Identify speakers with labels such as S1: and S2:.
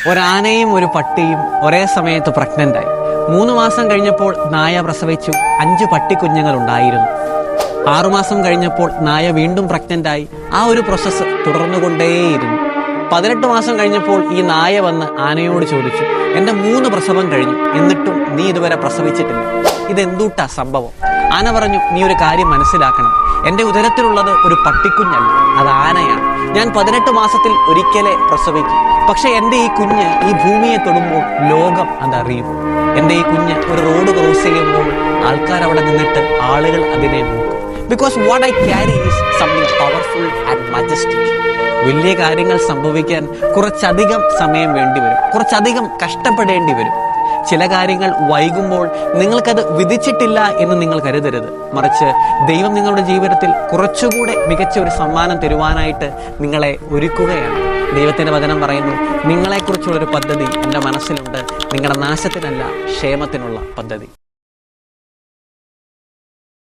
S1: ഒരാനയും ഒരു പട്ടിയും ഒരേ സമയത്ത് പ്രഗ്നന്റായി. 3 മാസം കഴിഞ്ഞപ്പോൾ നായ പ്രസവിച്ചു. 5 പട്ടിക്കുഞ്ഞുങ്ങൾ ഉണ്ടായിരുന്നു. 6 മാസം കഴിഞ്ഞപ്പോൾ നായ വീണ്ടും പ്രഗ്നന്റായി. ആ ഒരു പ്രോസസ്സ് തുടർന്നുകൊണ്ടേയിരുന്നു. 18 മാസം കഴിഞ്ഞപ്പോൾ ഈ നായ വന്ന് ആനയോട് ചോദിച്ചു, എൻ്റെ 3 പ്രസവം കഴിഞ്ഞു, എന്നിട്ടും നീ ഇതുവരെ പ്രസവിച്ചിട്ടില്ല, ഇതെന്തൂട്ടാ സംഭവം? ആന പറഞ്ഞു, നീ ഒരു കാര്യം മനസ്സിലാക്കണം, എൻ്റെ ഉദരത്തിലുള്ളത് ഒരു പട്ടിക്കുഞ്ഞല്ല, അത് ആനയാണ്. ഞാൻ 18 മാസത്തിൽ ഒരിക്കലേ പ്രസവിക്കും. പക്ഷെ എൻ്റെ ഈ കുഞ്ഞ് ഈ ഭൂമിയെ തൊടുമ്പോൾ ലോകം അതറിയും. എൻ്റെ ഈ കുഞ്ഞ് ഒരു റോഡ് ക്രോസ് ചെയ്യുമ്പോൾ ആൾക്കാർ അവിടെ നിന്നിട്ട് ആളുകൾ അതിനെ നോക്കും. Because what I carry is something powerful and majestic. വലിയ കാര്യങ്ങൾ സംഭവിക്കാൻ കുറച്ചധികം സമയം വേണ്ടിവരും, കുറച്ചധികം കഷ്ടപ്പെടേണ്ടി വരും. ചില കാര്യങ്ങൾ വൈകുമ്പോൾ നിങ്ങൾക്കത് വിധിച്ചിട്ടില്ല എന്ന് നിങ്ങൾ കരുതരുത്. മറിച്ച് ദൈവം നിങ്ങളുടെ ജീവിതത്തിൽ കുറച്ചുകൂടെ മികച്ച ഒരു സമ്മാനം തരുവാനായിട്ട് നിങ്ങളെ ഒരുക്കുകയാണ്. ദൈവത്തിന്റെ വചനം പറയുന്നു, നിങ്ങളെക്കുറിച്ചുള്ളൊരു പദ്ധതി എൻ്റെ മനസ്സിലുണ്ട്, നിങ്ങളുടെ നാശത്തിനല്ല, ക്ഷേമത്തിനുള്ള പദ്ധതി.